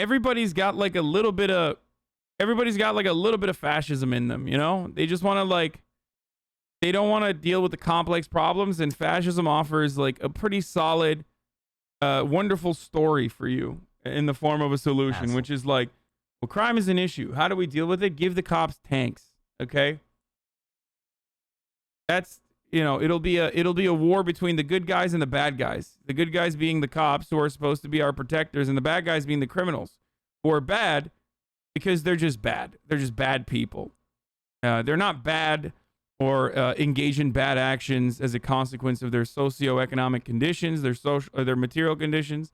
everybody's got like a little bit of fascism in them, you know? They just want to like, they don't want to deal with the complex problems, and fascism offers like a pretty solid, wonderful story for you in the form of a solution, which is like, well, crime is an issue. How do we deal with it? Give the cops tanks, okay? That's, you know, it'll be a war between the good guys and the bad guys. The good guys being the cops, who are supposed to be our protectors, and the bad guys being the criminals, who are bad because they're just bad. They're just bad people. They're not bad or engage in bad actions as a consequence of their socioeconomic conditions, their social or their material conditions.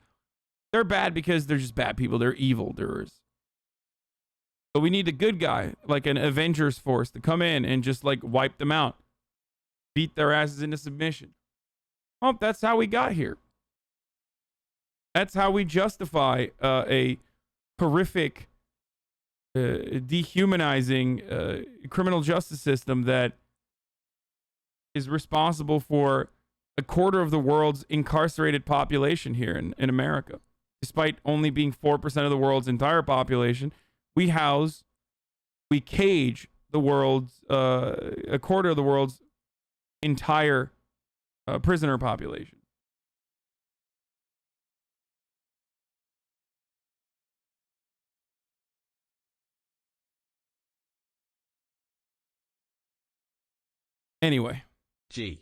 They're bad because they're just bad people. They're evildoers. But we need a good guy, like an Avengers force, to come in and just like wipe them out, beat their asses into submission. Well, that's how we got here. That's how we justify a horrific, dehumanizing criminal justice system that is responsible for a quarter of the world's incarcerated population here in America. Despite only being 4% of the world's entire population, we cage the world's, a quarter of the world's entire prisoner population. Anyway. G.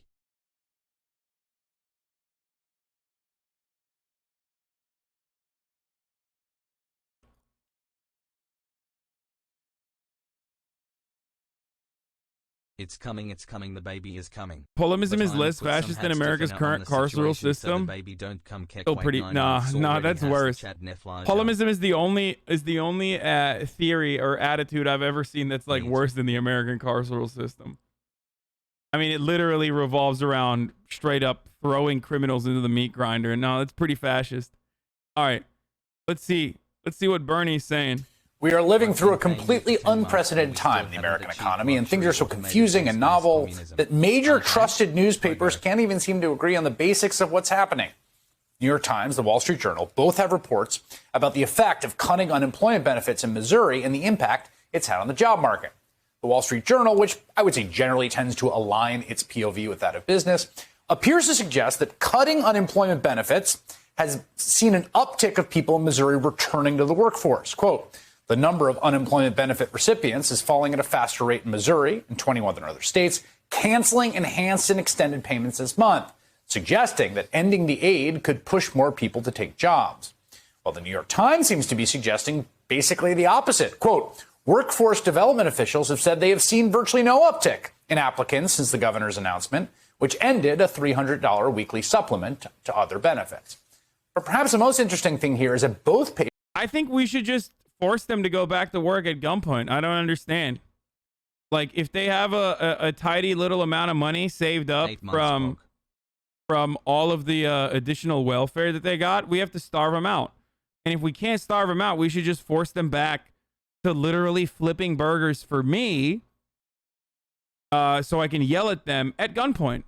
It's coming, the baby is coming. Polomism is less fascist than America's current carceral system. Oh, pretty. Nah, that's worse. Polomism is the only theory or attitude I've ever seen that's like worse than the American carceral system. I mean, it literally revolves around straight up throwing criminals into the meat grinder. No, that's pretty fascist. All right, let's see what Bernie's saying. We are living through a completely unprecedented time in the American economy, and things are so confusing and novel that major trusted newspapers can't even seem to agree on the basics of what's happening. New York Times, the Wall Street Journal, both have reports about the effect of cutting unemployment benefits in Missouri and the impact it's had on the job market. The Wall Street Journal, which I would say generally tends to align its POV with that of business, appears to suggest that cutting unemployment benefits has seen an uptick of people in Missouri returning to the workforce. Quote, the number of unemployment benefit recipients is falling at a faster rate in Missouri and 21 other states, canceling enhanced and extended payments this month, suggesting that ending the aid could push more people to take jobs. While the New York Times seems to be suggesting basically the opposite. Quote, workforce development officials have said they have seen virtually no uptick in applicants since the governor's announcement, which ended a $300 weekly supplement to other benefits. But perhaps the most interesting thing here is that both papers... I think we should just force them to go back to work at gunpoint. I don't understand. Like, if they have a tidy little amount of money saved up from all of the additional welfare that they got, we have to starve them out. And if we can't starve them out, we should just force them back to literally flipping burgers for me, so I can yell at them at gunpoint.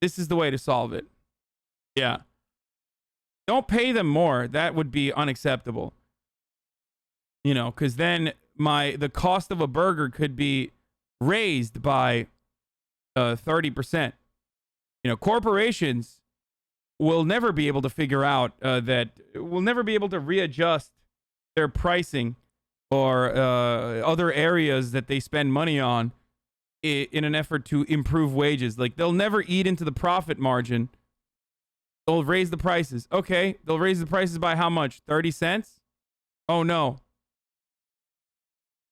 This is the way to solve it. Yeah. Don't pay them more. That would be unacceptable. You know, because then the cost of a burger could be raised by 30%. You know, corporations will never be able to figure out will never be able to readjust their pricing or other areas that they spend money on in an effort to improve wages. Like, they'll never eat into the profit margin. They'll raise the prices. Okay, they'll raise the prices by how much? 30 cents? Oh, no.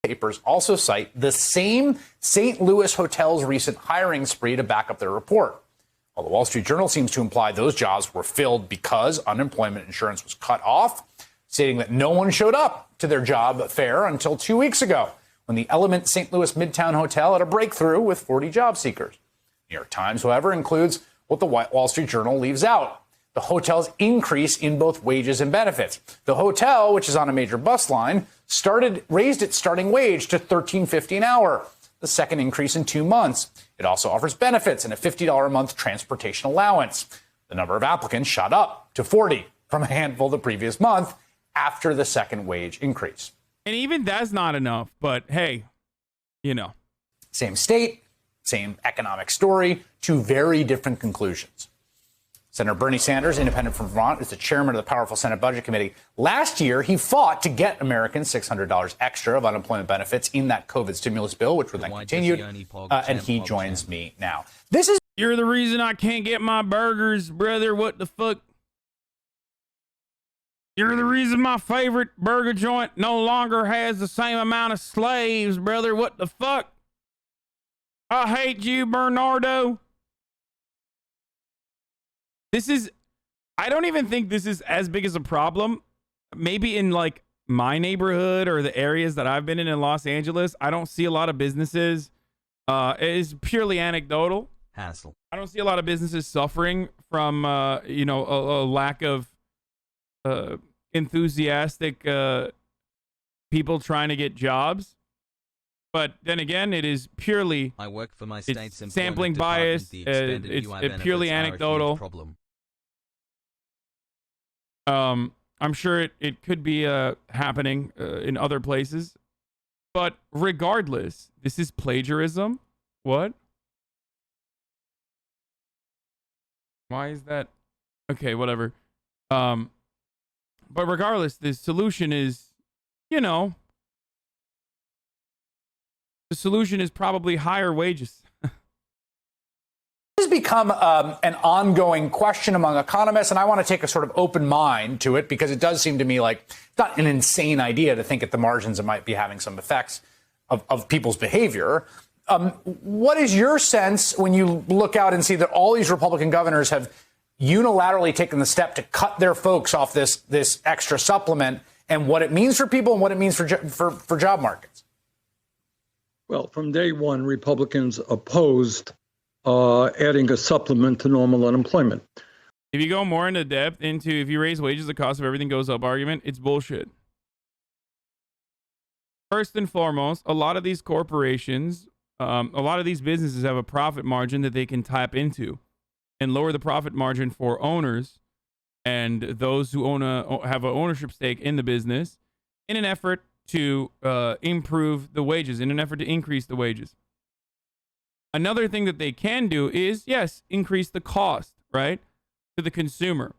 Papers also cite the same St. Louis hotel's recent hiring spree to back up their report. While the Wall Street Journal seems to imply those jobs were filled because unemployment insurance was cut off, stating that no one showed up to their job fair until 2 weeks ago, when the Element St. Louis Midtown Hotel had a breakthrough with 40 job seekers. New York Times, however, includes what the Wall Street Journal leaves out: the hotel's increase in both wages and benefits. The hotel, which is on a major bus line, raised its starting wage to $13.50 an hour, the second increase in 2 months. It also offers benefits and a $50 a month transportation allowance. The number of applicants shot up to 40 from a handful the previous month, after the second wage increase. And even that's not enough. But hey, you know. Same state, same economic story, two very different conclusions. Senator Bernie Sanders, independent from Vermont, is the chairman of the powerful Senate Budget Committee. Last year, he fought to get Americans $600 extra of unemployment benefits in that COVID stimulus bill, which was then continued, and he joins me now. This is... You're the reason I can't get my burgers, brother. What the fuck? You're the reason my favorite burger joint no longer has the same amount of slaves, brother. What the fuck? I hate you, Bernardo. I don't even think this is as big as a problem. Maybe in like my neighborhood or the areas that I've been in Los Angeles, I don't see a lot of businesses. It is purely anecdotal. Hassle. I don't see a lot of businesses suffering from, a lack of enthusiastic people trying to get jobs. But then again, it is purely I work for my state's sampling bias. It's purely anecdotal. I'm sure it could be happening in other places. But regardless, this is plagiarism. What? Why is that? Okay, whatever. But regardless, the solution is, the solution is probably higher wages. This has become an ongoing question among economists, and I want to take a sort of open mind to it because it does seem to me like it's not an insane idea to think at the margins it might be having some effects of people's behavior. What is your sense when you look out and see that all these Republican governors have unilaterally taken the step to cut their folks off this extra supplement, and what it means for people and what it means for job markets? Well, from day one, Republicans opposed adding a supplement to normal unemployment. If you go more into depth into if you raise wages, the cost of everything goes up argument, it's bullshit. First and foremost, a lot of these corporations, a lot of these businesses have a profit margin that they can tap into and lower the profit margin for owners and those who have an ownership stake in the business in an effort to improve the wages, in an effort to increase the wages. Another thing that they can do is, yes, increase the cost, right, to the consumer.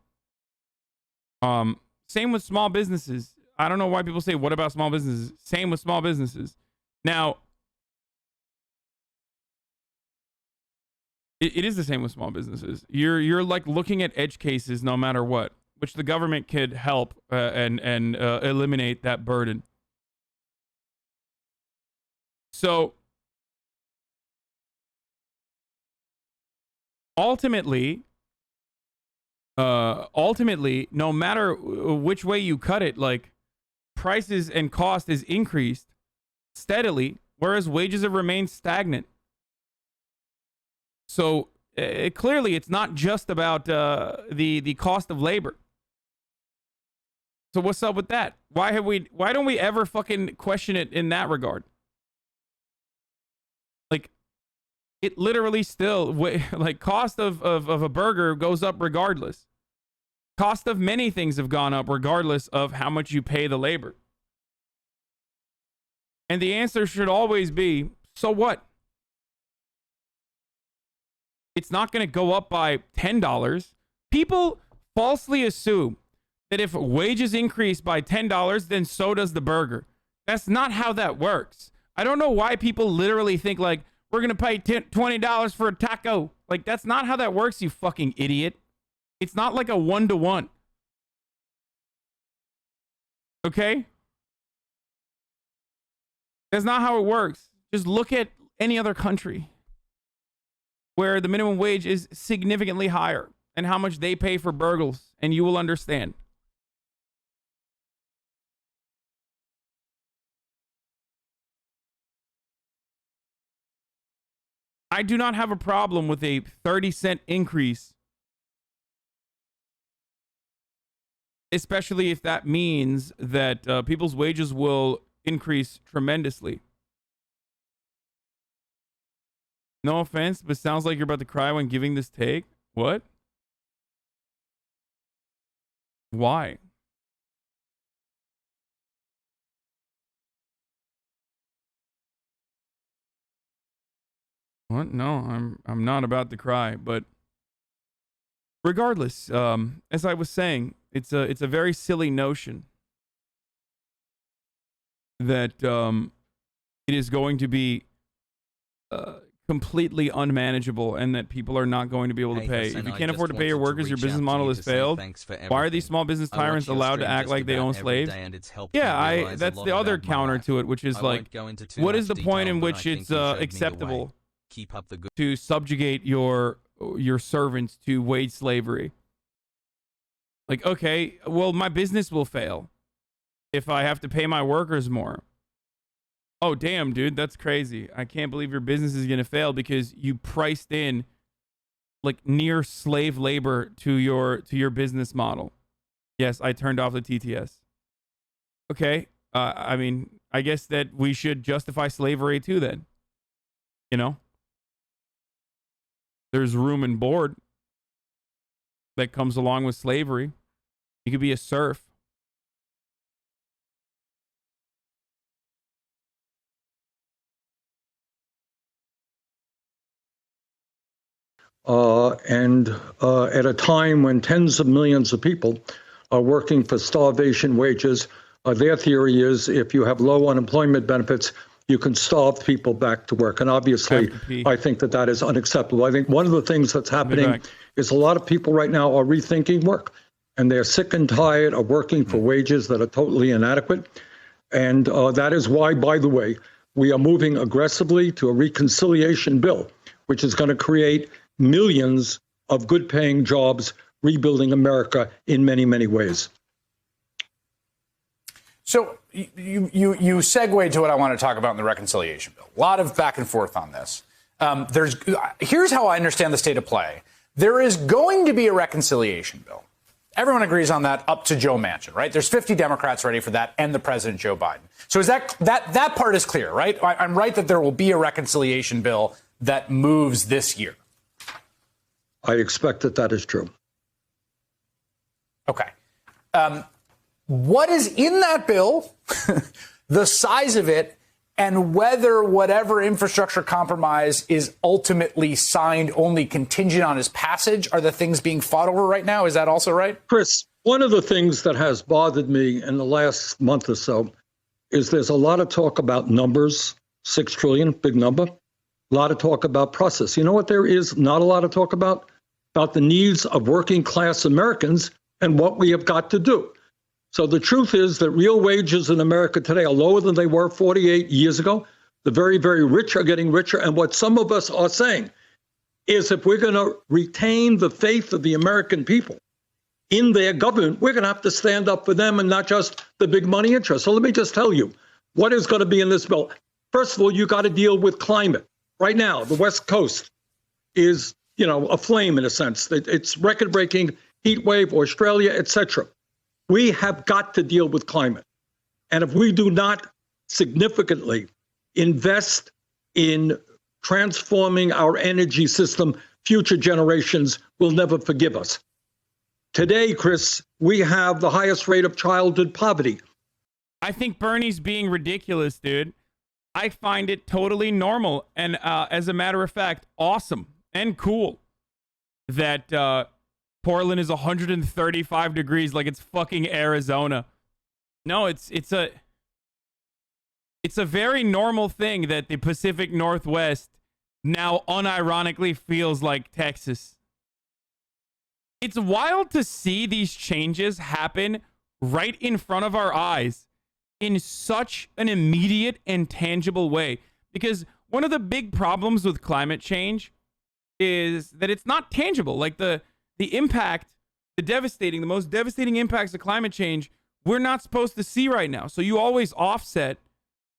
Same with small businesses. I don't know why people say, what about small businesses? Same with small businesses. Now, it is the same with small businesses. You're like looking at edge cases no matter what, which the government could help and eliminate that burden. So ultimately, no matter which way you cut it, like prices and cost is increased steadily, whereas wages have remained stagnant. So clearly, it's not just about the cost of labor. So what's up with that? Why don't we ever fucking question it in that regard? Like, it literally still, like, cost of a burger goes up regardless. Cost of many things have gone up regardless of how much you pay the labor. And the answer should always be, so what? It's not going to go up by $10. People falsely assume that if wages increase by $10, then so does the burger. That's not how that works. I don't know why people literally think like, we're going to pay $20 for a taco. Like, that's not how that works, you fucking idiot. It's not like a 1-to-1. Okay? That's not how it works. Just look at any other country where the minimum wage is significantly higher and how much they pay for burgers, and you will understand. I do not have a problem with a 30-cent increase, especially if that means that people's wages will increase tremendously. No offense, but sounds like you're about to cry when giving this take. What? Why? What? No, I'm not about to cry, but regardless, as I was saying, it's a very silly notion that it is going to be completely unmanageable and that people are not going to be able to pay. If you can't afford to pay your workers, your business model has failed. Why are these small business tyrants allowed to act like they own slaves? Yeah, that's the other counter to it, which is like, what is the point in which it's acceptable to subjugate your servants to wage slavery? Like, okay, well, my business will fail if I have to pay my workers more. Oh, damn, dude, that's crazy. I can't believe your business is going to fail because you priced in like near slave labor to your business model. Yes, I turned off the TTS. Okay. I mean, I guess that we should justify slavery too then. You know? There's room and board that comes along with slavery. You could be a serf. And at a time when tens of millions of people are working for starvation wages, their theory is if you have low unemployment benefits, you can starve people back to work. And obviously, I think that is unacceptable. I think one of the things that's happening is a lot of people right now are rethinking work, and they're sick and tired of working for wages that are totally inadequate. And that is why, by the way, we are moving aggressively to a reconciliation bill, which is going to create millions of good-paying jobs, rebuilding America in many, many ways. So you segue to what I want to talk about in the reconciliation bill. A lot of back and forth on this. Here's how I understand the state of play. There is going to be a reconciliation bill. Everyone agrees on that up to Joe Manchin, right? There's 50 Democrats ready for that and the President, Joe Biden. So is that part is clear, right? I'm right that there will be a reconciliation bill that moves this year. I expect that is true. Okay. What is in that bill, the size of it, and whether whatever infrastructure compromise is ultimately signed only contingent on his passage are the things being fought over right now? Is that also right? Chris, one of the things that has bothered me in the last month or so is there's a lot of talk about numbers, 6 trillion, big number. A lot of talk about process. You know what there is not a lot of talk about? About the needs of working class Americans and what we have got to do. So the truth is that real wages in America today are lower than they were 48 years ago. The very, very rich are getting richer. And what some of us are saying is if we're going to retain the faith of the American people in their government, we're going to have to stand up for them and not just the big money interests. So let me just tell you what is going to be in this bill. First of all, you got to deal with climate. Right now, the West Coast is, aflame in a sense. It's record-breaking heat wave, Australia, etc. We have got to deal with climate. And if we do not significantly invest in transforming our energy system, future generations will never forgive us. Today, Chris, we have the highest rate of childhood poverty. I think Bernie's being ridiculous, dude. I find it totally normal and, as a matter of fact, awesome and cool that Portland is 135 degrees like it's fucking Arizona. No, it's a very normal thing that the Pacific Northwest now unironically feels like Texas. It's wild to see these changes happen right in front of our eyes in such an immediate and tangible way. Because one of the big problems with climate change is that it's not tangible. Like the impact, the most devastating impacts of climate change, we're not supposed to see right now. So you always offset.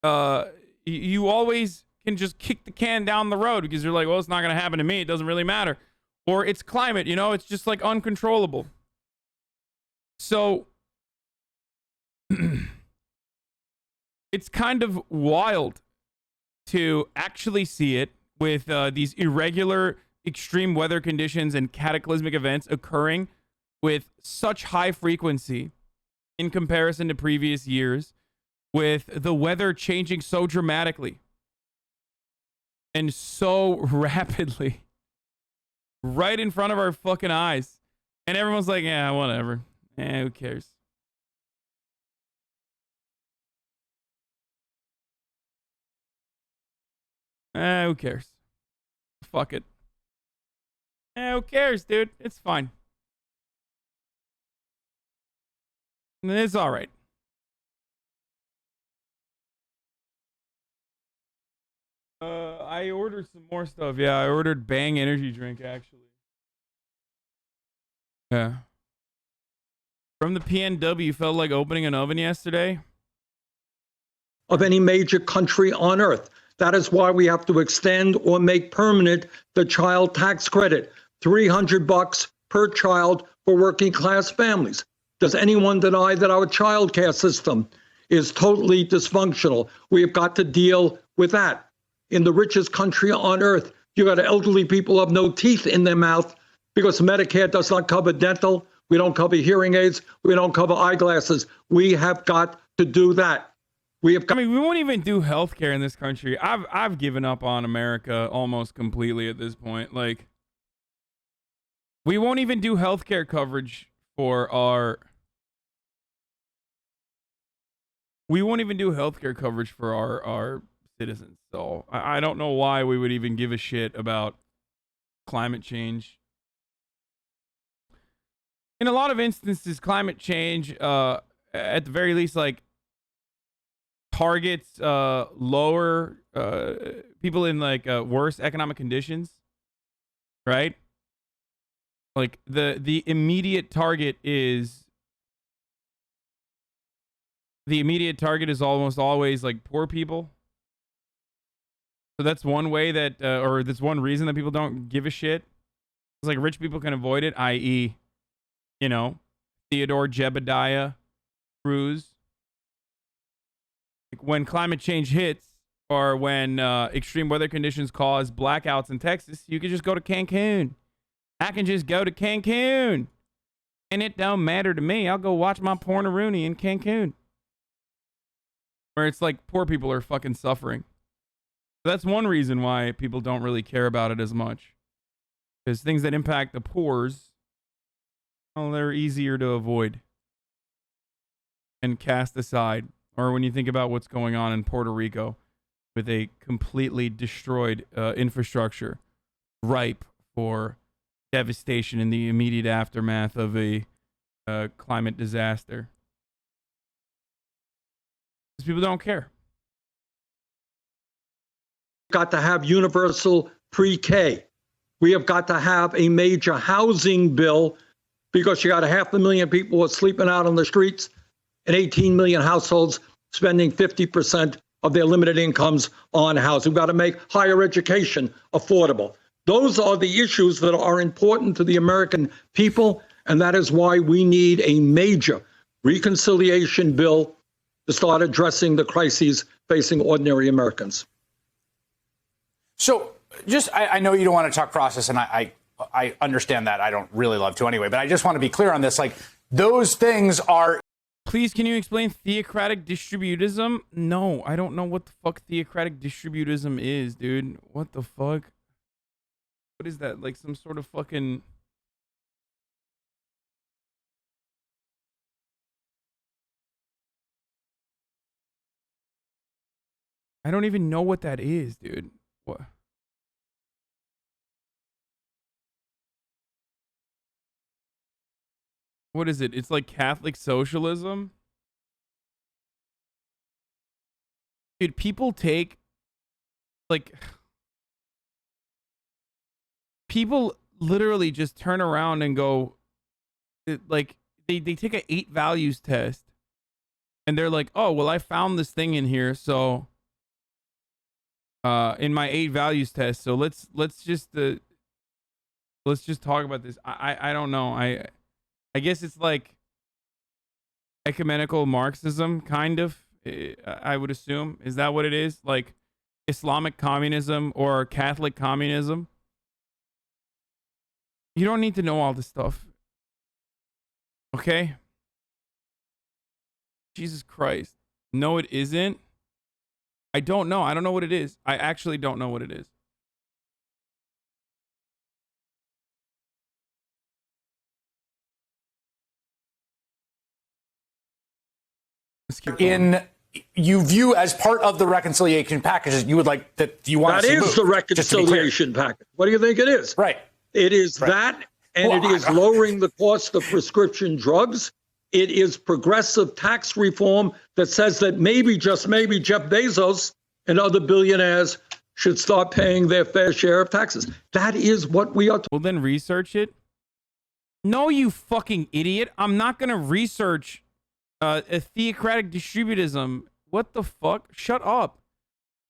You always can just kick the can down the road because you're like, well, it's not going to happen to me. It doesn't really matter. Or it's climate, it's just like uncontrollable. So it's kind of wild to actually see it with these irregular, extreme weather conditions and cataclysmic events occurring with such high frequency in comparison to previous years, with the weather changing so dramatically. and so rapidly right in front of our fucking eyes. And everyone's like, yeah, whatever. Who cares? Who cares? Fuck it. Who cares, dude? It's fine. It's all right. I ordered some more stuff. Yeah, I ordered Bang energy drink, actually. Yeah. From the PNW, felt like opening an oven yesterday. Of any major country on earth. That is why we have to extend or make permanent the child tax credit. $300 per child for working class families. Does anyone deny that our child care system is totally dysfunctional? We have got to deal with that. In the richest country on earth, you got elderly people who have no teeth in their mouth because Medicare does not cover dental. We don't cover hearing aids. We don't cover eyeglasses. We have got to do that. We won't even do healthcare in this country. I've given up on America almost completely at this point. Like, we won't even do healthcare coverage for our. We won't even do healthcare coverage for our citizens. So I don't know why we would even give a shit about climate change. In a lot of instances, climate change, at the very least, like, targets lower people in like worse economic conditions, right? Like the immediate target is almost always like poor people. So that's one way that or that's one reason that people don't give a shit. It's like rich people can avoid it, i.e., you know, Theodore Jebediah Cruz. When climate change hits, or when extreme weather conditions cause blackouts in Texas, you can just go to Cancun. I can just go to Cancun. And it don't matter to me. I'll go watch my porn-a-rooney in Cancun. Where it's like poor people are fucking suffering. So that's one reason why people don't really care about it as much. Because things that impact the poors, well, they're easier to avoid and cast aside. Or when you think about what's going on in Puerto Rico with a completely destroyed infrastructure, ripe for devastation in the immediate aftermath of a climate disaster. Because people don't care. Got to have universal pre-K. We have got to have a major housing bill because you got 500,000 people who are sleeping out on the streets and 18 million households spending 50% of their limited incomes on housing. We've got to make higher education affordable. Those are the issues that are important to the American people, and that is why we need a major reconciliation bill to start addressing the crises facing ordinary Americans. So I know you don't want to talk process, and I understand that. I don't really love to anyway, but I just want to be clear on this. Like, those things are... Please, can you explain theocratic distributism? No, I don't know what the fuck theocratic distributism is, dude. What the fuck? What is that? Like some sort of fucking... I don't even know what that is, dude. What? What is it? It's like Catholic socialism? Dude, people take, like, people literally just turn around and go, like, they take a 8 values test and they're like, oh, well, I found this thing in here, so in my 8 values test, so let's just talk about this. I don't know. I guess it's like ecumenical Marxism, kind of, I would assume. Is that what it is? Like Islamic communism or Catholic communism? You don't need to know all this stuff. Okay? Jesus Christ. No, it isn't. I don't know. I don't know what it is. I actually don't know what it is. you view as part of the reconciliation packages, you would like that you want to see moved. That is the reconciliation package. What do you think it is? Right. It is that, and it is lowering the cost of prescription drugs. It is progressive tax reform that says that maybe, just maybe, Jeff Bezos and other billionaires should start paying their fair share of taxes. That is what we are. Well, then research it. No, you fucking idiot. I'm not going to research a theocratic distributism. What the fuck? Shut up.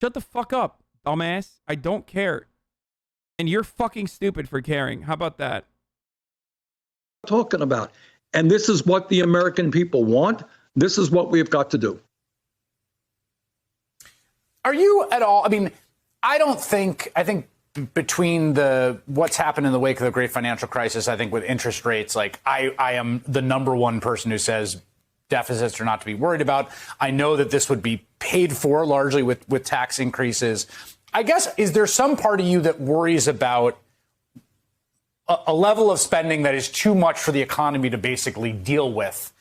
Shut the fuck up, dumbass. I don't care. And you're fucking stupid for caring. How about that? Talking about. And this is what the American people want. This is what we've got to do. Are you at all? I mean, I think between what's happened in the wake of the great financial crisis, I think with interest rates, like I am the number one person who says deficits are not to be worried about. I know that this would be paid for largely with tax increases. I guess, is there some part of you that worries about a level of spending that is too much for the economy to basically deal with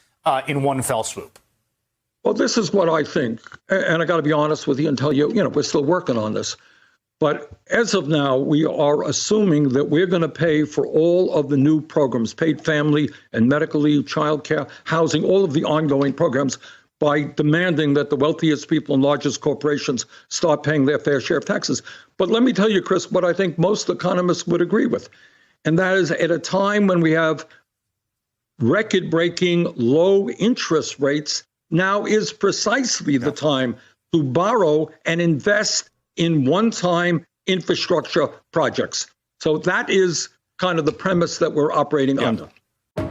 in one fell swoop? Well, this is what I think. And I got to be honest with you and tell you, we're still working on this. But as of now, we are assuming that we're going to pay for all of the new programs, paid family and medical leave, childcare, housing, all of the ongoing programs by demanding that the wealthiest people and largest corporations start paying their fair share of taxes. But let me tell you, Chris, what I think most economists would agree with. And that is at a time when we have record-breaking low interest rates, now is precisely the time to borrow and invest in one-time infrastructure projects. So that is kind of the premise that we're operating under. I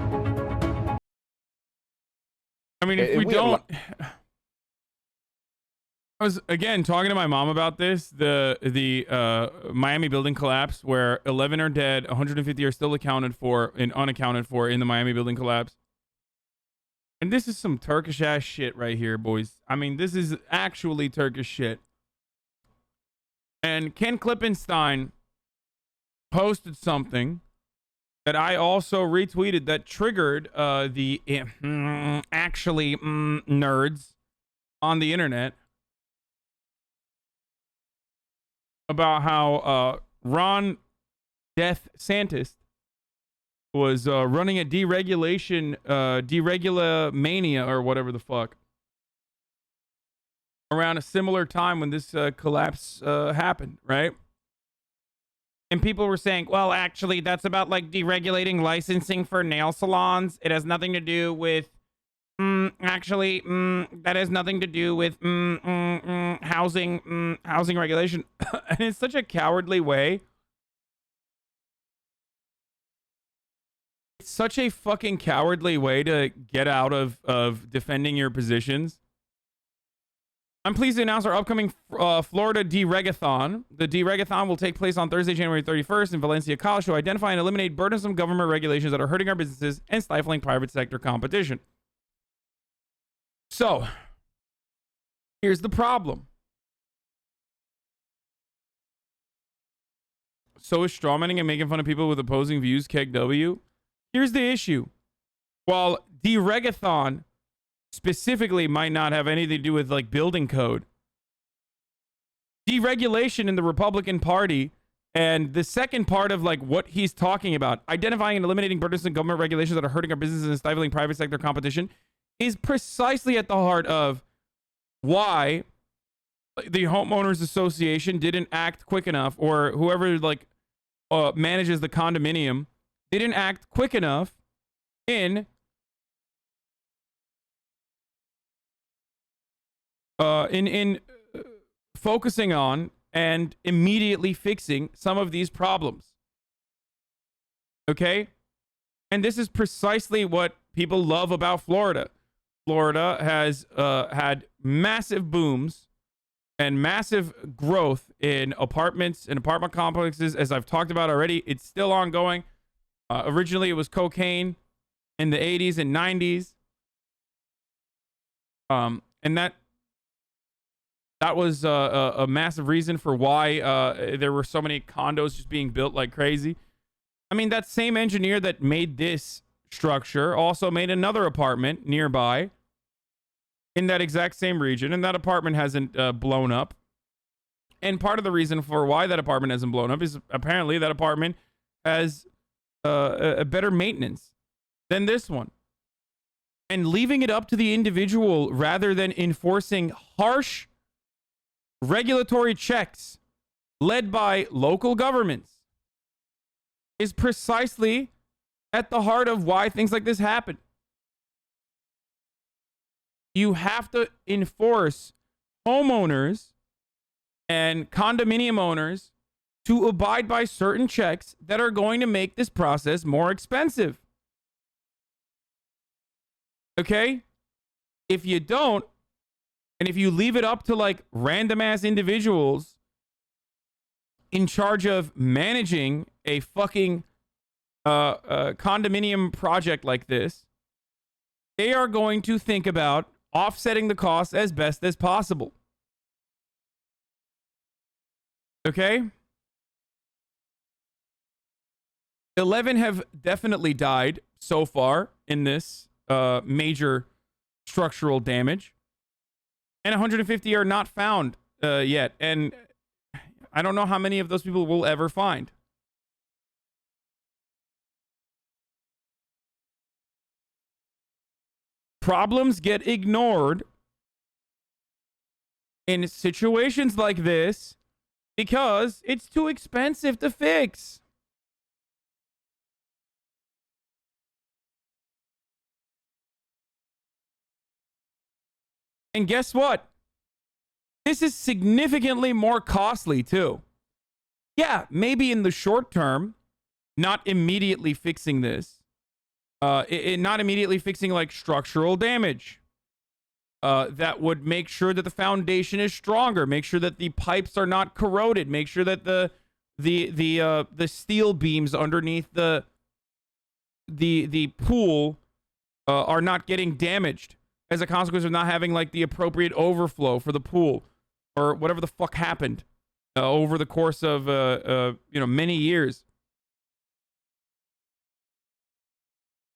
mean, if we don't... I was, again, talking to my mom about this, the Miami building collapse, where 11 are dead, 150 are still accounted for and unaccounted for in the Miami building collapse. And this is some Turkish-ass shit right here, boys. I mean, this is actually Turkish shit. And Ken Klippenstein posted something that I also retweeted that triggered the nerds on the internet about how Ron DeSantis was running a deregula mania or whatever the fuck around a similar time when this collapse happened, right? And people were saying, well, actually, that's about like deregulating licensing for nail salons. It has nothing to do with, that has nothing to do with housing regulation. And it's such a cowardly way. It's such a fucking cowardly way to get out of defending your positions. I'm pleased to announce our upcoming Florida Deregathon. The Deregathon will take place on Thursday, January 31st in Valencia College to identify and eliminate burdensome government regulations that are hurting our businesses and stifling private sector competition. So, here's the problem. So is strawmanning and making fun of people with opposing views, KEGW. Here's the issue. While Deregathon specifically might not have anything to do with like building code, deregulation in the Republican Party and the second part of like what he's talking about, identifying and eliminating burdensome government regulations that are hurting our businesses and stifling private sector competition, is precisely at the heart of why the homeowners association didn't act quick enough, or whoever like manages the condominium didn't act quick enough in focusing on and immediately fixing some of these problems. Okay? And this is precisely what people love about Florida. Florida has had massive booms and massive growth in apartments and apartment complexes. As I've talked about already, it's still ongoing. Originally, it was cocaine in the 80s and 90s. And that was a massive reason for why there were so many condos just being built like crazy. I mean, that same engineer that made this structure also made another apartment nearby in that exact same region, and that apartment hasn't blown up. And part of the reason for why that apartment hasn't blown up is apparently that apartment has a better maintenance than this one. And leaving it up to the individual rather than enforcing harsh regulatory checks led by local governments is precisely at the heart of why things like this happen. You have to enforce homeowners and condominium owners to abide by certain checks that are going to make this process more expensive. Okay? If you don't, and if you leave it up to like random ass individuals in charge of managing a fucking condominium project like this, they are going to think about offsetting the costs as best as possible. Okay? 11 have definitely died so far in this major structural damage. And 150 are not found yet. And I don't know how many of those people we'll ever find. Problems get ignored in situations like this because it's too expensive to fix. And guess what? This is significantly more costly too. Yeah, maybe in the short term, not immediately fixing this. Not immediately fixing like structural damage. That would make sure that the foundation is stronger. Make sure that the pipes are not corroded. Make sure that the steel beams underneath the pool are not getting damaged as a consequence of not having like the appropriate overflow for the pool or whatever the fuck happened over the course of many years.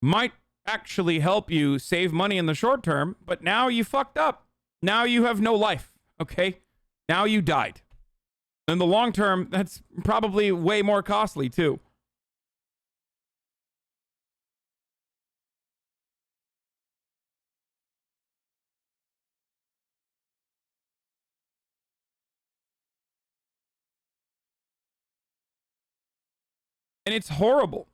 Might actually help you save money in the short term, but now you fucked up. Now you have no life, okay? Now you died. In the long term, that's probably way more costly too. And it's horrible.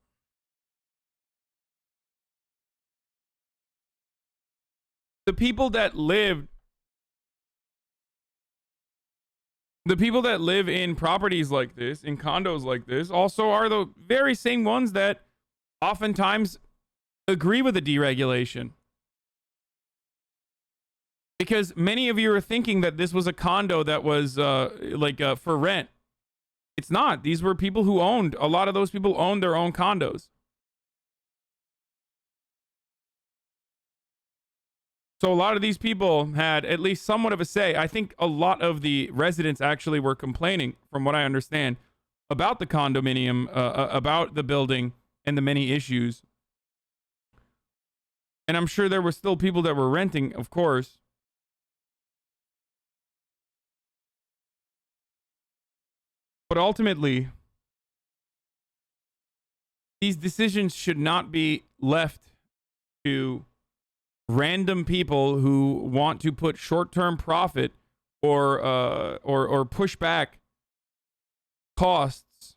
The people that live in properties like this, in condos like this, also are the very same ones that oftentimes agree with the deregulation. Because many of you are thinking that this was a condo that was for rent. It's not. These were people who owned, a lot of those people owned their own condos. So a lot of these people had at least somewhat of a say. I think a lot of the residents actually were complaining, from what I understand, about the condominium, about the building, and the many issues. And I'm sure there were still people that were renting, of course. But ultimately, these decisions should not be left to random people who want to put short-term profit or push back costs.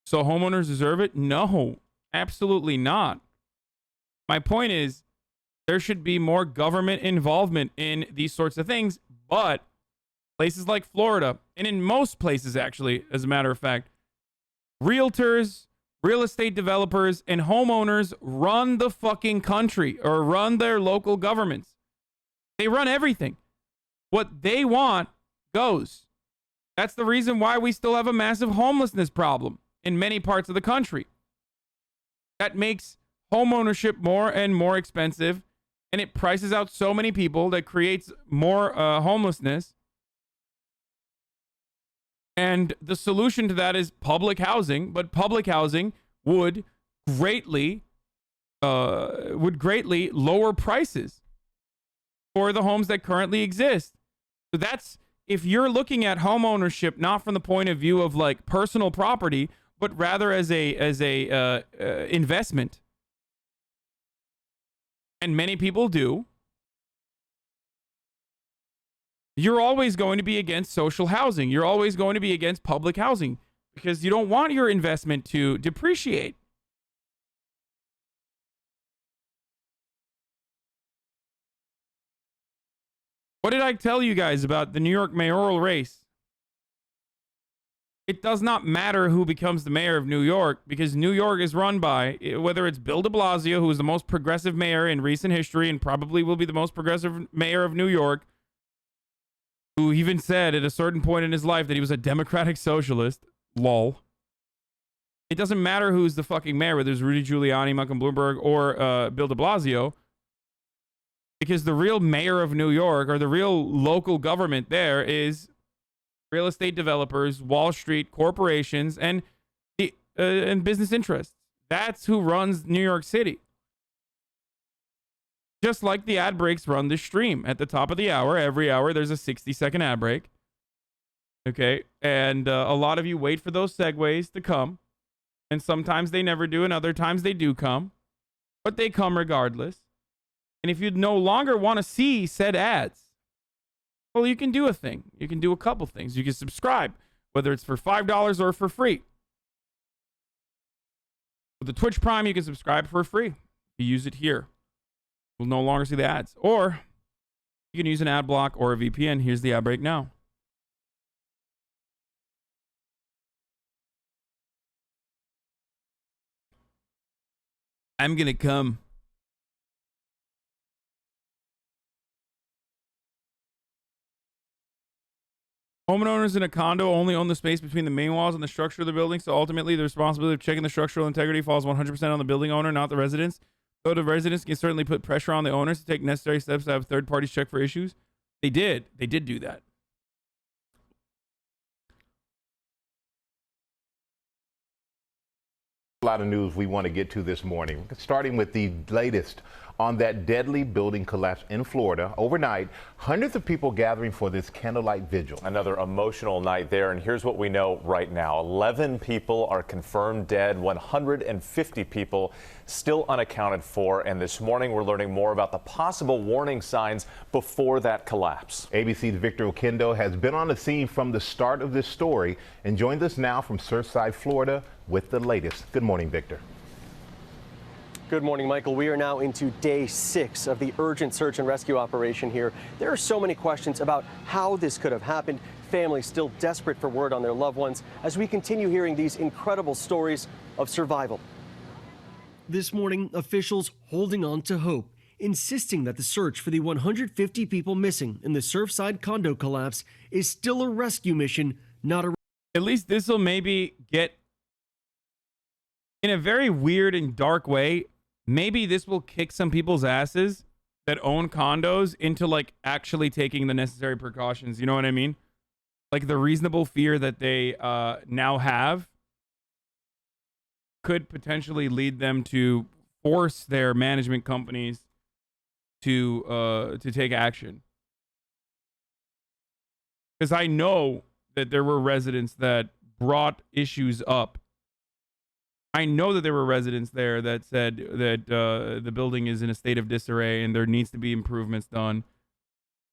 So homeowners deserve it? No, absolutely not. My point is, there should be more government involvement in these sorts of things, but places like Florida, and in most places actually, as a matter of fact, realtors, real estate developers, and homeowners run the fucking country or run their local governments. They run everything. What they want goes. That's the reason why we still have a massive homelessness problem in many parts of the country. That makes homeownership more and more expensive, and it prices out so many people that creates more homelessness. And the solution to that is public housing, but public housing would greatly lower prices. for the homes that currently exist. So that's, if you're looking at home ownership not from the point of view of like personal property, but rather as a investment, and many people do, you're always going to be against social housing. You're always going to be against public housing because you don't want your investment to depreciate. What did I tell you guys about the New York mayoral race? It does not matter who becomes the mayor of New York because New York is run by, whether it's Bill de Blasio, who is the most progressive mayor in recent history and probably will be the most progressive mayor of New York, who even said at a certain point in his life that he was a democratic socialist. Lol. It doesn't matter who's the fucking mayor, whether it's Rudy Giuliani, Malcolm Bloomberg, or Bill de Blasio, because the real mayor of New York, or the real local government there, is real estate developers, Wall Street, corporations, and business interests. That's who runs New York City. Just like the ad breaks run this stream. At the top of the hour, every hour, there's a 60-second ad break. Okay? And a lot of you wait for those segues to come. And sometimes they never do, and other times they do come. But they come regardless. And if you no longer want to see said ads, well, you can do a thing. You can do a couple things. You can subscribe, whether it's for $5 or for free. With the Twitch Prime, you can subscribe for free. You use it here. You'll no longer see the ads. Or you can use an ad block or a VPN. Here's the ad break now. I'm going to come. Homeowners in a condo only own the space between the main walls and the structure of the building, so ultimately the responsibility of checking the structural integrity falls 100% on the building owner, not the residents. Though the residents can certainly put pressure on the owners to take necessary steps to have third parties check for issues. They did do that. A lot of news we want to get to this morning, starting with the latest on that deadly building collapse in Florida. Overnight, hundreds of people gathering for this candlelight vigil. Another emotional night there, and here's what we know right now. 11 people are confirmed dead, 150 people still unaccounted for, and this morning we're learning more about the possible warning signs before that collapse. ABC's Victor Okendo has been on the scene from the start of this story and joins us now from Surfside, Florida with the latest. Good morning, Victor. Good morning, Michael. We are now into day 6 of the urgent search and rescue operation here. There are so many questions about how this could have happened. Families still desperate for word on their loved ones as we continue hearing these incredible stories of survival. This morning, officials holding on to hope, insisting that the search for the 150 people missing in the Surfside condo collapse is still a rescue mission, not a... At least this will maybe get, in a very weird and dark way, maybe this will kick some people's asses that own condos into like actually taking the necessary precautions. You know what I mean? Like the reasonable fear that they now have could potentially lead them to force their management companies to take action. Because I know that there were residents that brought issues up. I know that there were residents there that said that the building is in a state of disarray and there needs to be improvements done.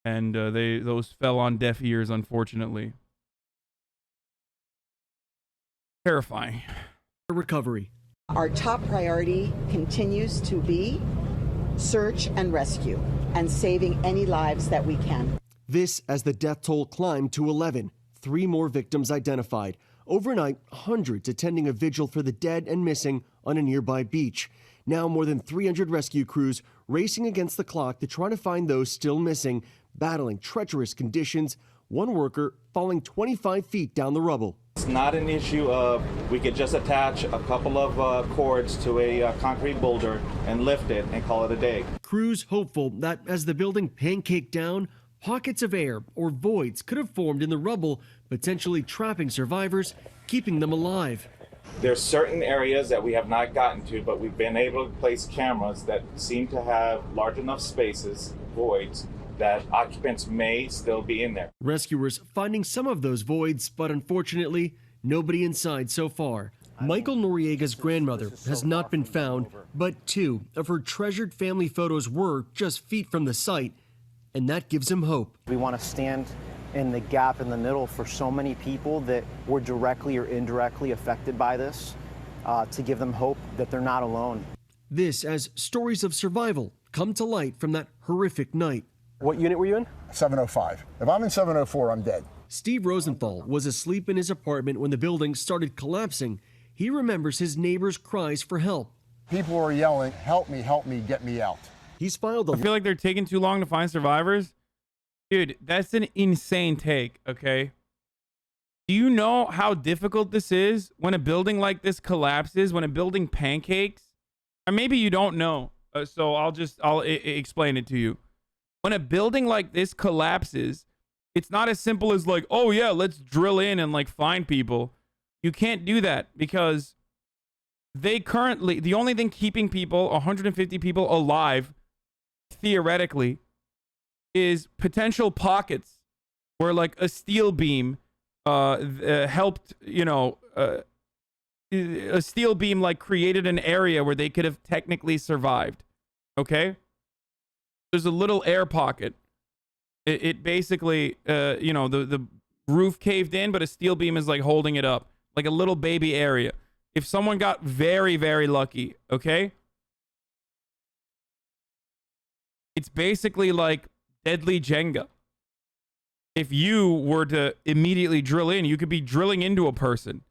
And those fell on deaf ears, unfortunately. Terrifying. Recovery. Our top priority continues to be search and rescue and saving any lives that we can. This as the death toll climbed to 11, 3 more victims identified. Overnight, hundreds attending a vigil for the dead and missing on a nearby beach. Now more than 300 rescue crews racing against the clock to try to find those still missing, battling treacherous conditions, one worker falling 25 feet down the rubble. It's not an issue of we could just attach a couple of cords to a concrete boulder and lift it and call it a day. Crews hopeful that as the building pancaked down, pockets of air or voids could have formed in the rubble, potentially trapping survivors, keeping them alive. There's certain areas that we have not gotten to, but we've been able to place cameras that seem to have large enough spaces, voids, that occupants may still be in there. Rescuers finding some of those voids, but unfortunately, nobody inside so far. Michael Noriega's grandmother has not been found, but 2 of her treasured family photos were just feet from the site, and that gives him hope. We want to stand in the gap in the middle for so many people that were directly or indirectly affected by this, to give them hope that they're not alone. This as stories of survival come to light from that horrific night. What unit were you in? 705. If I'm in 704, I'm dead. Steve Rosenthal was asleep in his apartment when the building started collapsing. He remembers his neighbors' cries for help. People were yelling, help me, get me out. He's filed a... I feel like they're taking too long to find survivors. Dude, that's an insane take, okay? Do you know how difficult this is when a building like this collapses, when a building pancakes? Or maybe you don't know, so I'll explain it to you. When a building like this collapses, it's not as simple as like, oh yeah, let's drill in and like find people. You can't do that because the only thing keeping people, 150 people alive, theoretically, is potential pockets where like a steel beam helped, a steel beam like created an area where they could have technically survived. Okay? There's a little air pocket. It basically, the roof caved in, but a steel beam is like holding it up. Like a little baby area. If someone got very, very lucky, okay? It's basically like deadly Jenga. If you were to immediately drill in, you could be drilling into a person.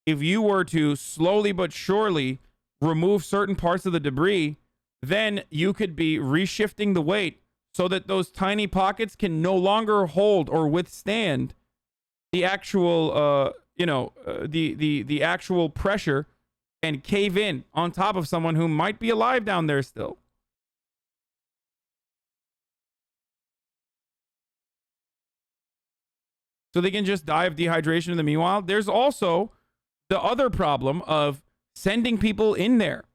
If you were to slowly but surely remove certain parts of the debris, then you could be reshifting the weight so that those tiny pockets can no longer hold or withstand the actual, the actual pressure and cave in on top of someone who might be alive down there still. So they can just die of dehydration in the meanwhile. There's also the other problem of sending people in there.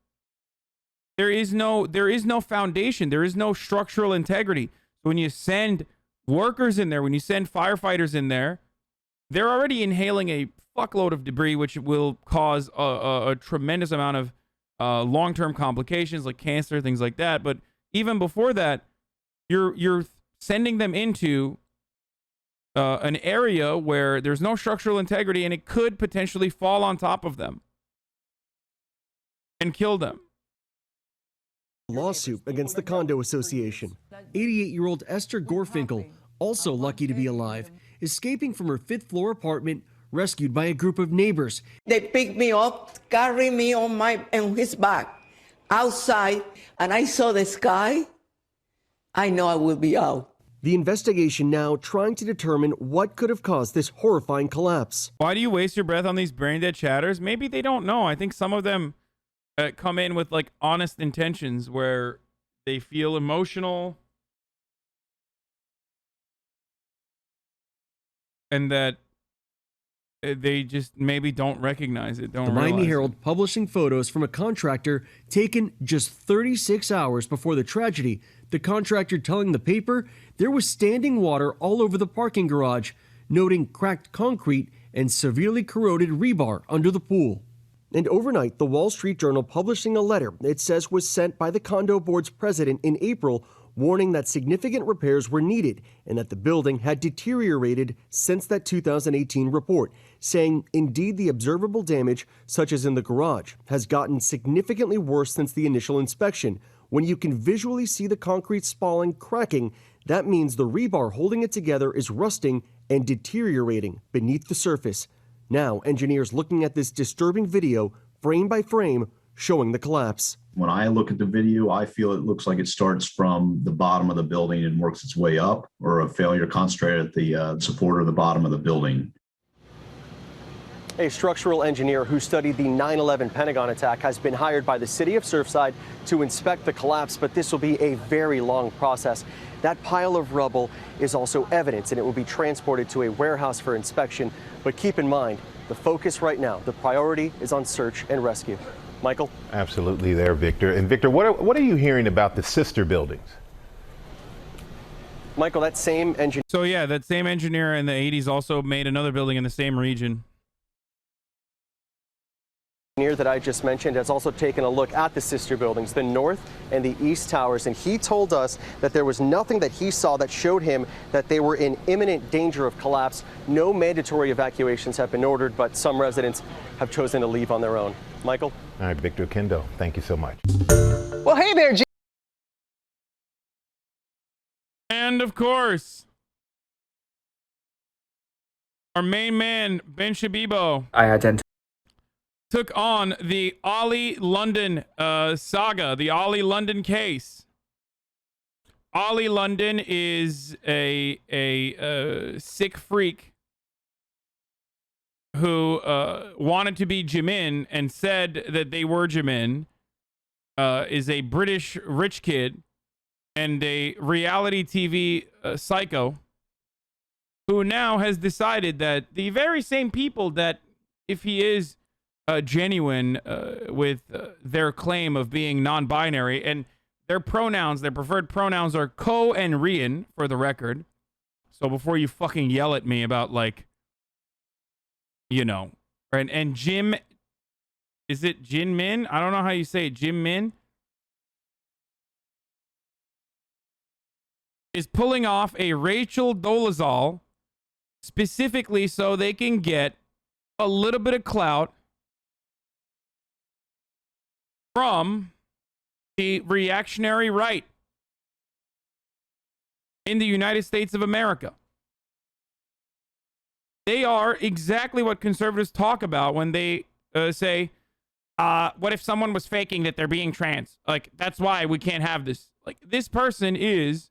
There is no foundation. There is no structural integrity. So when you send workers in there, when you send firefighters in there, they're already inhaling a fuckload of debris, which will cause a tremendous amount of long-term complications like cancer, things like that. But even before that, you're sending them into an area where there's no structural integrity and it could potentially fall on top of them and kill them. Lawsuit against the condo association. 88-year-old Esther Gorfinkel, also lucky to be alive, escaping from her 5th floor apartment, rescued by a group of neighbors. They picked me up, carried me on his back outside, and I saw the sky. I know I will be out. The investigation now trying to determine what could have caused this horrifying collapse. Why do you waste your breath on these brain dead chatters? Maybe they don't know. I think some of them come in with like honest intentions where they feel emotional and that they just maybe don't recognize it. The Miami Herald publishing photos from a contractor taken just 36 hours before the tragedy. The contractor telling the paper there was standing water all over the parking garage, noting cracked concrete and severely corroded rebar under the pool. And overnight, the Wall Street Journal publishing a letter it says was sent by the condo board's president in April, warning that significant repairs were needed and that the building had deteriorated since that 2018 report, saying indeed the observable damage, such as in the garage, has gotten significantly worse since the initial inspection. When you can visually see the concrete spalling cracking, that means the rebar holding it together is rusting and deteriorating beneath the surface. Now, engineers looking at this disturbing video, frame by frame, showing the collapse. When I look at the video, I feel it looks like it starts from the bottom of the building and works its way up, or a failure concentrated at the support of the bottom of the building. A structural engineer who studied the 9/11 Pentagon attack has been hired by the city of Surfside to inspect the collapse, but this will be a very long process. That pile of rubble is also evidence, and it will be transported to a warehouse for inspection. But keep in mind, the focus right now, the priority is on search and rescue. Michael? Absolutely there, Victor. And Victor, what are you hearing about the sister buildings? Michael, that same engineer. So yeah, that same engineer in the 80s also made another building in the same region. That I just mentioned has also taken a look at the sister buildings, the north and the east towers, and he told us that there was nothing that he saw that showed him that they were in imminent danger of collapse. No mandatory evacuations have been ordered, but some residents have chosen to leave on their own. Michael? All right, Victor Kendo, thank you so much. Well, hey there, And of course, our main man, Ben Shabibo, took on the Ollie London saga, the Ollie London case. Ollie London is a sick freak who wanted to be Jimin and said that they were Jimin, is a British rich kid and a reality TV psycho who now has decided that the very same people that, if he is genuine with their claim of being non-binary, and their pronouns, their preferred pronouns are ko and rian, for the record. So before you fucking yell at me about, like, you know, and Jim, is it Jin Min? I don't know how you say it. Jim Min is pulling off a Rachel Dolezal specifically so they can get a little bit of clout from the reactionary right in the United States of America. They are exactly what conservatives talk about when they say, what if someone was faking that they're being trans? Like, that's why we can't have this. Like, this person is,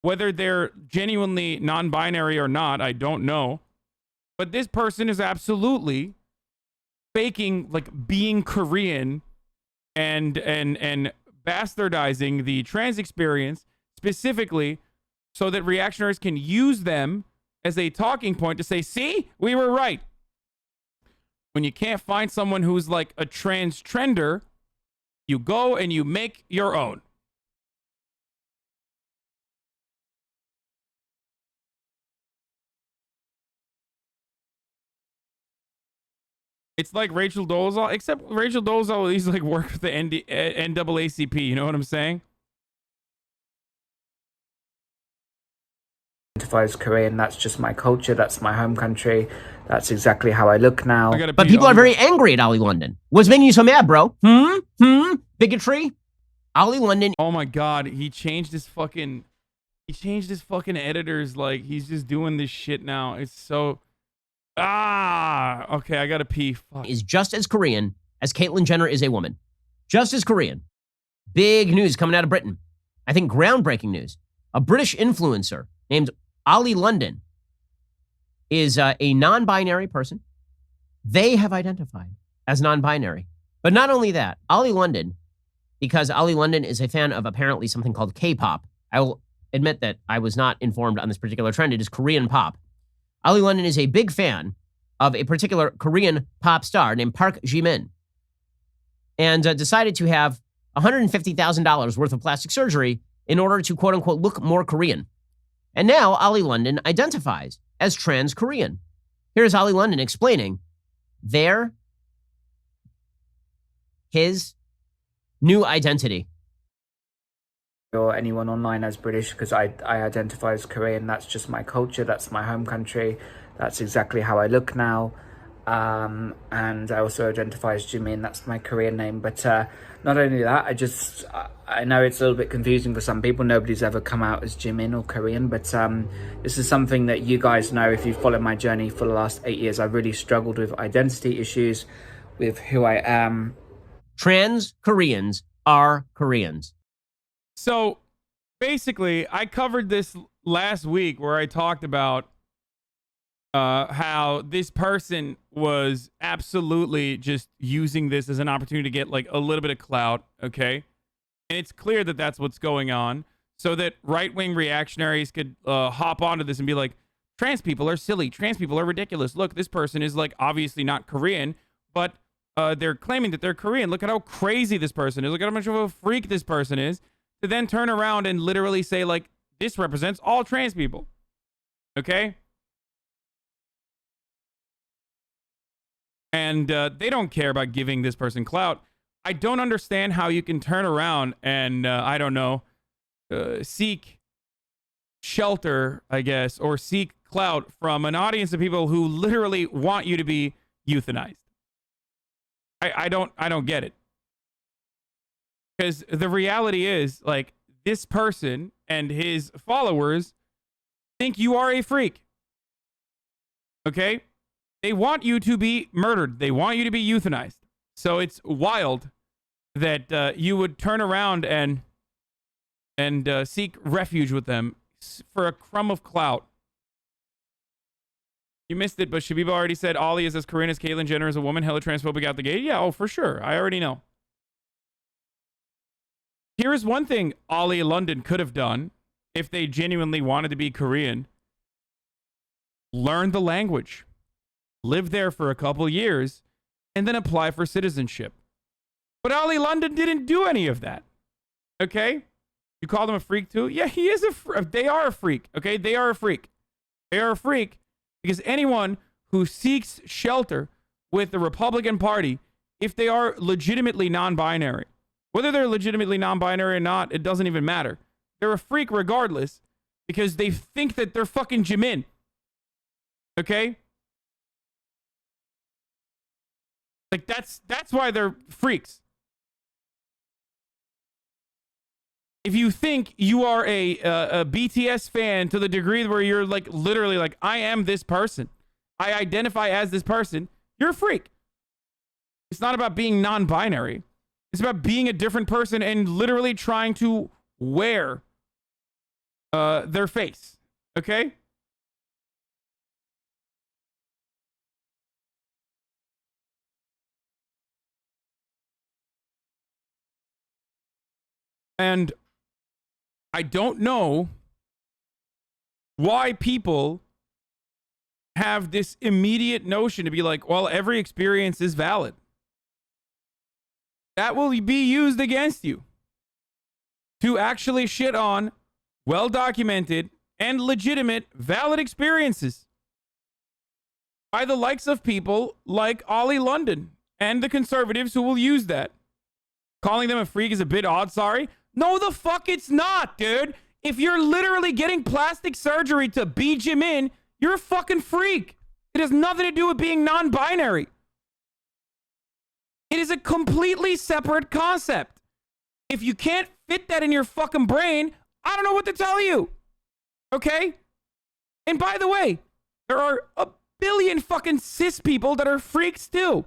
whether they're genuinely non-binary or not, I don't know. But this person is absolutely faking, like, being Korean and bastardizing the trans experience specifically so that reactionaries can use them as a talking point to say, see, we were right. When you can't find someone who's like a trans trender, you go and you make your own. It's like Rachel Dolezal, except Rachel Dolezal at least like worked with the NAACP. You know what I'm saying? Identifies Korean. That's just my culture. That's my home country. That's exactly how I look now. But people are very angry at Ollie London. What's making you so mad, bro? Bigotry? Ollie London. Oh my God, he changed his fucking editors. Like, he's just doing this shit now. It's so. Okay, I gotta pee. Fuck. Is just as Korean as Caitlyn Jenner is a woman. Just as Korean. Big news coming out of Britain. I think groundbreaking news. A British influencer named Ollie London is a non-binary person. They have identified as non-binary. But not only that, Ollie London, because Ollie London is a fan of apparently something called K-pop. I will admit that I was not informed on this particular trend. It is Korean pop. Ollie London is a big fan of a particular Korean pop star named Park Ji-min, and decided to have $150,000 worth of plastic surgery in order to, quote unquote, look more Korean. And now Ollie London identifies as trans Korean. Here's Ollie London explaining his new identity. Or anyone online as British, because I identify as Korean. That's just my culture. That's my home country. That's exactly how I look now. And I also identify as Jimin. That's my Korean name. But not only that, I know it's a little bit confusing for some people. Nobody's ever come out as Jimin or Korean, but this is something that you guys know if you've followed my journey for the last 8 years. I've really struggled with identity issues, with who I am. Trans Koreans are Koreans. So basically, I covered this last week where I talked about how this person was absolutely just using this as an opportunity to get like a little bit of clout, okay? And it's clear that that's what's going on, so that right-wing reactionaries could hop onto this and be like, trans people are silly, trans people are ridiculous. Look, this person is like obviously not Korean, but they're claiming that they're Korean. Look at how crazy this person is. Look at how much of a freak this person is. To then turn around and literally say, like, this represents all trans people. Okay? And they don't care about giving this person clout. I don't understand how you can turn around and, I don't know, seek shelter, I guess, or seek clout from an audience of people who literally want you to be euthanized. I don't get it. Because the reality is, like, this person and his followers think you are a freak. Okay? They want you to be murdered. They want you to be euthanized. So it's wild that you would turn around and seek refuge with them for a crumb of clout. You missed it, but Shabiba already said Ollie is as Korean as Caitlyn Jenner is a woman, hella transphobic out the gate. Yeah, oh, for sure. I already know. Here's one thing Ollie London could have done if they genuinely wanted to be Korean. Learn the language. Live there for a couple years, and then apply for citizenship. But Ollie London didn't do any of that. Okay? You call them a freak too? Yeah, he is they are a freak. Okay? They are a freak. They are a freak because anyone who seeks shelter with the Republican Party, if they are legitimately non-binary, whether they're legitimately non-binary or not, it doesn't even matter. They're a freak regardless because they think that they're fucking Jimin. Okay? Like, that's why they're freaks. If you think you are a BTS fan to the degree where you're like literally like, I am this person, I identify as this person, you're a freak. It's not about being non-binary. It's about being a different person and literally trying to wear their face. Okay? And I don't know why people have this immediate notion to be like, well, every experience is valid. That will be used against you to actually shit on well-documented and legitimate valid experiences by the likes of people like Ollie London and the conservatives who will use that. Calling them a freak is a bit odd, sorry. No, the fuck it's not, dude. If you're literally getting plastic surgery to be Jimin, you're a fucking freak. It has nothing to do with being non-binary. It is a completely separate concept. If you can't fit that in your fucking brain, I don't know what to tell you. Okay? And by the way, there are a billion fucking cis people that are freaks too.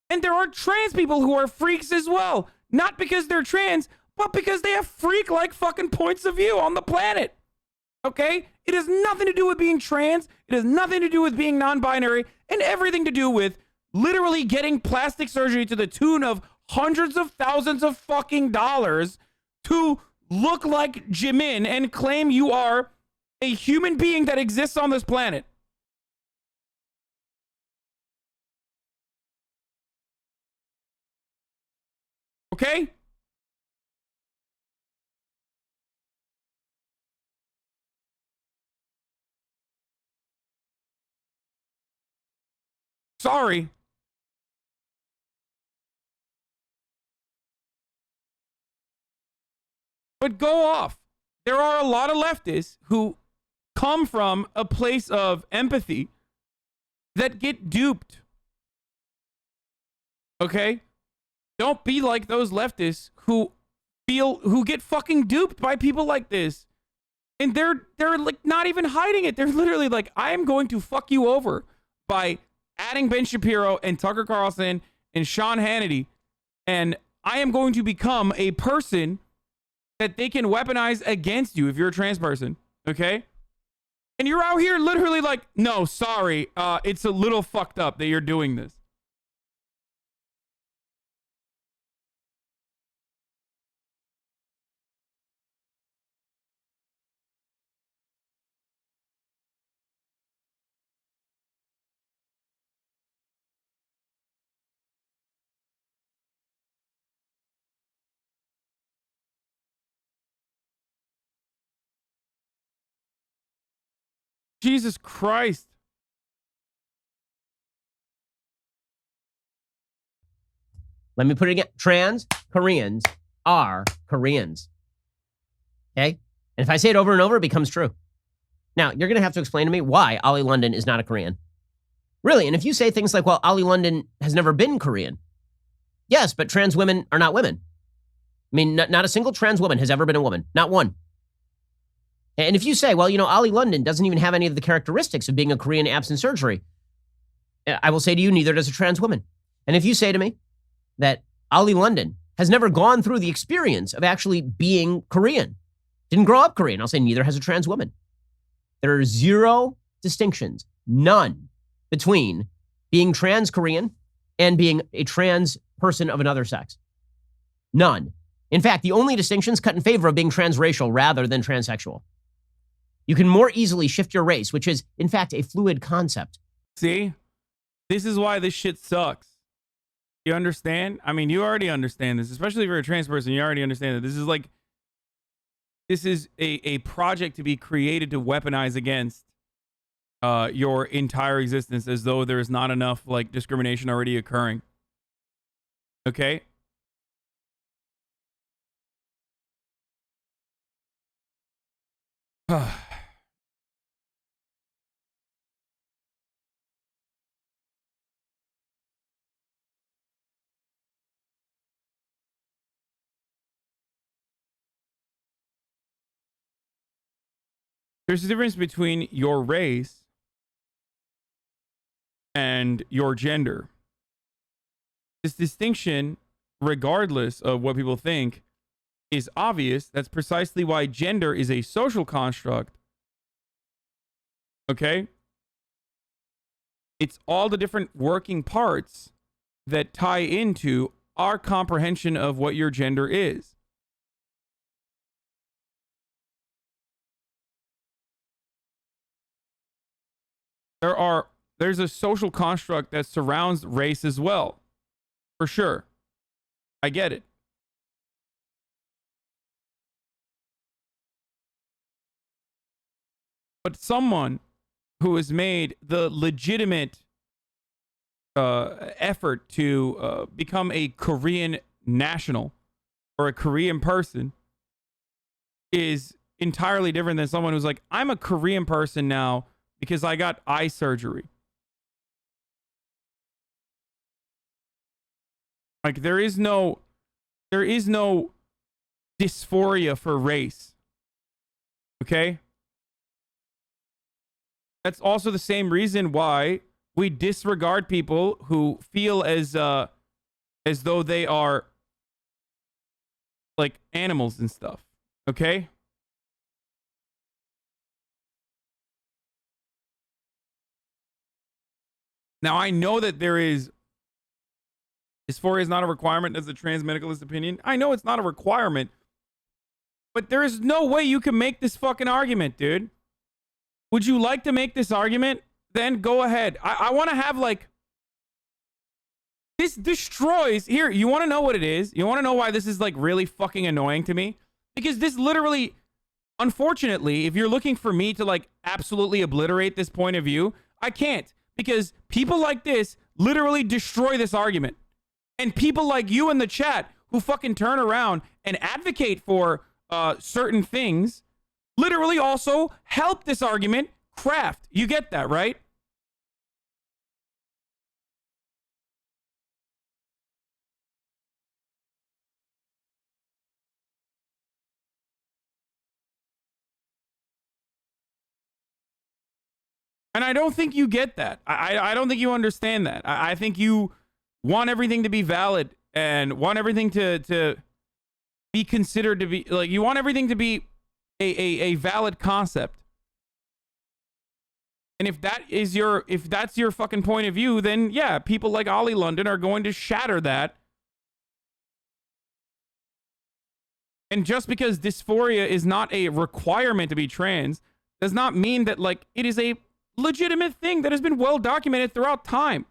And there are trans people who are freaks as well. Not because they're trans, but because they have freak-like fucking points of view on the planet. Okay? It has nothing to do with being trans. It has nothing to do with being non-binary and everything to do with literally getting plastic surgery to the tune of hundreds of thousands of fucking dollars to look like Jimin and claim you are a human being that exists on this planet. Okay? Sorry. But go off. There are a lot of leftists who come from a place of empathy that get duped. Okay? Don't be like those leftists who get fucking duped by people like this. And they're like not even hiding it. They're literally like, I am going to fuck you over by adding Ben Shapiro and Tucker Carlson and Sean Hannity. And I am going to become a person that they can weaponize against you if you're a trans person. Okay? And you're out here literally like, no, sorry. It's a little fucked up that you're doing this. Jesus Christ. Let me put it again. Trans Koreans are Koreans. Okay? And if I say it over and over, it becomes true. Now, you're going to have to explain to me why Ollie London is not a Korean. Really, and if you say things like, well, Ollie London has never been Korean. Yes, but trans women are not women. I mean, not a single trans woman has ever been a woman. Not one. And if you say, well, you know, Ollie London doesn't even have any of the characteristics of being a Korean absent surgery, I will say to you, neither does a trans woman. And if you say to me that Ollie London has never gone through the experience of actually being Korean, didn't grow up Korean, I'll say neither has a trans woman. There are zero distinctions, none, between being trans Korean and being a trans person of another sex. None. In fact, the only distinctions cut in favor of being transracial rather than transsexual. You can more easily shift your race, which is, in fact, a fluid concept. See? This is why this shit sucks. You understand? I mean, you already understand this, especially if you're a trans person. You already understand that this is a project to be created to weaponize against your entire existence, as though there's not enough like discrimination already occurring. Okay? There's a difference between your race and your gender. This distinction, regardless of what people think, is obvious. That's precisely why gender is a social construct. Okay? It's all the different working parts that tie into our comprehension of what your gender is. There's a social construct that surrounds race as well. For sure. I get it. But someone who has made the legitimate effort to become a Korean national or a Korean person is entirely different than someone who's like, I'm a Korean person now because I got eye surgery. Like there is no dysphoria for race. Okay? That's also the same reason why we disregard people who feel as though they are like animals and stuff. Okay? Now I know that there is dysphoria is not a requirement as a trans medicalist opinion. I know it's not a requirement, but there is no way you can make this fucking argument, dude. Would you like to make this argument? Then go ahead. I want to have like, this destroys, here, you want to know what it is? You want to know why this is like really fucking annoying to me? Because this literally, unfortunately, if you're looking for me to like absolutely obliterate this point of view, I can't. Because people like this literally destroy this argument. And people like you in the chat who fucking turn around and advocate for certain things literally also help this argument craft. You get that, right? And I don't think you get that. I don't think you understand that. I think you want everything to be valid and want everything to be considered to be, like, you want everything to be a valid concept. And if that's your fucking point of view, then yeah, people like Ollie London are going to shatter that. And just because dysphoria is not a requirement to be trans does not mean that like it is a legitimate thing that has been well documented throughout time.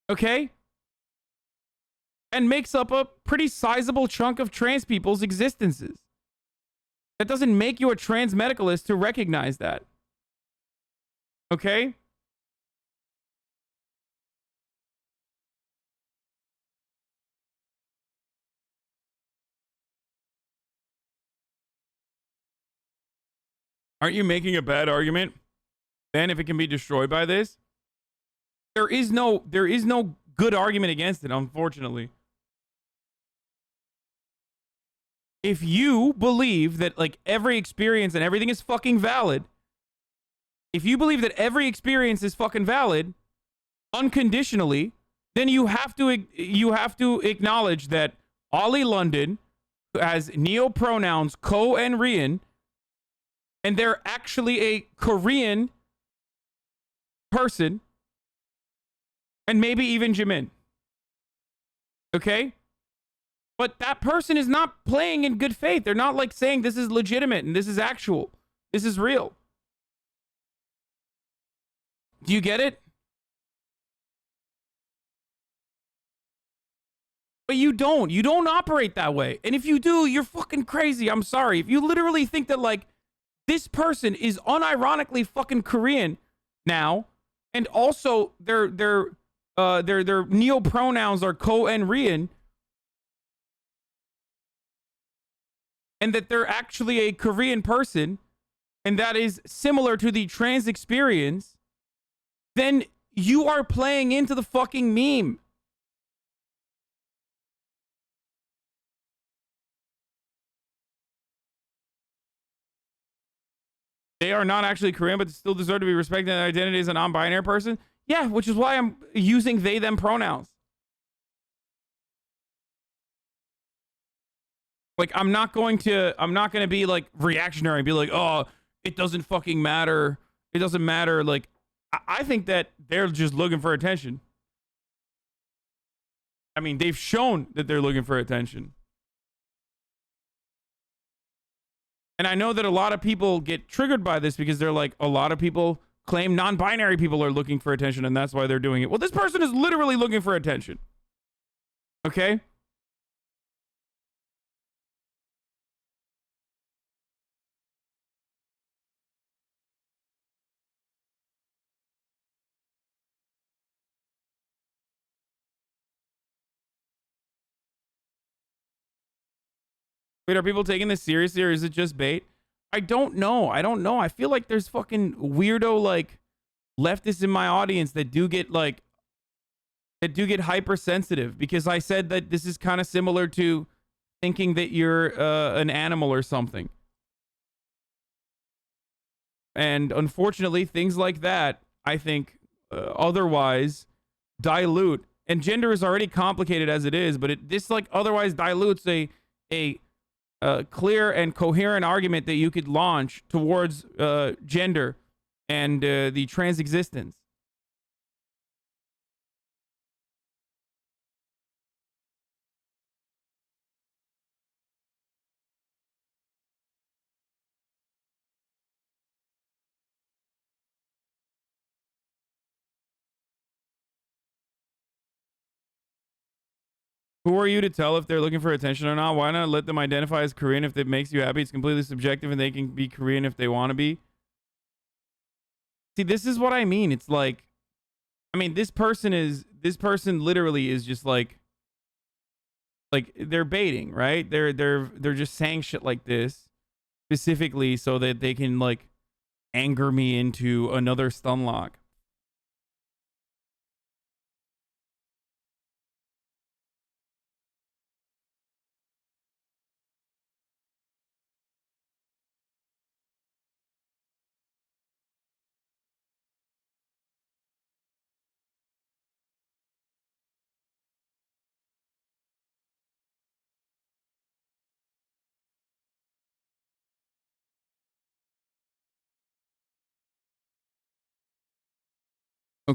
Okay? And makes up a pretty sizable chunk of trans people's existences. That doesn't make you a trans medicalist to recognize that. Okay? Aren't you making a bad argument, Ben, if it can be destroyed by this? There is no good argument against it, unfortunately. If you believe that like every experience and everything is fucking valid, if you believe that every experience is fucking valid unconditionally, then you have to acknowledge that Ollie London has neo pronouns Ko and Rian, and they're actually a Korean person, and maybe even Jimin. Okay? But that person is not playing in good faith. They're not like saying this is legitimate and this is actual. This is real. Do you get it? But you don't. You don't operate that way. And if you do, you're fucking crazy. I'm sorry. If you literally think that like this person is unironically fucking Korean now, and also their neo pronouns are Ko and Rian, and that they're actually a Korean person, and that is similar to the trans experience, then you are playing into the fucking meme. They are not actually Korean, but still deserve to be respected in their identity as a non-binary person. Yeah, which is why I'm using they, them pronouns. Like, I'm not going to be like reactionary and be like, oh, it doesn't fucking matter. It doesn't matter. Like, I think that they're just looking for attention. I mean, they've shown that they're looking for attention. And I know that a lot of people get triggered by this because they're like, a lot of people claim non-binary people are looking for attention and that's why they're doing it. Well, this person is literally looking for attention. Okay? Wait, are people taking this seriously or is it just bait? I don't know. I feel like there's fucking weirdo like leftists in my audience that do get hypersensitive because I said that this is kind of similar to thinking that you're an animal or something. And unfortunately, things like that, I think, otherwise dilute. And gender is already complicated as it is, but this like otherwise dilutes a clear and coherent argument that you could launch towards gender and the trans existence. Who are you to tell if they're looking for attention or not? Why not let them identify as Korean if it makes you happy? It's completely subjective and they can be Korean if they want to be. See, this is what I mean. It's like, I mean, this person literally is just like they're baiting, right? They're just saying shit like this specifically so that they can like anger me into another stun lock.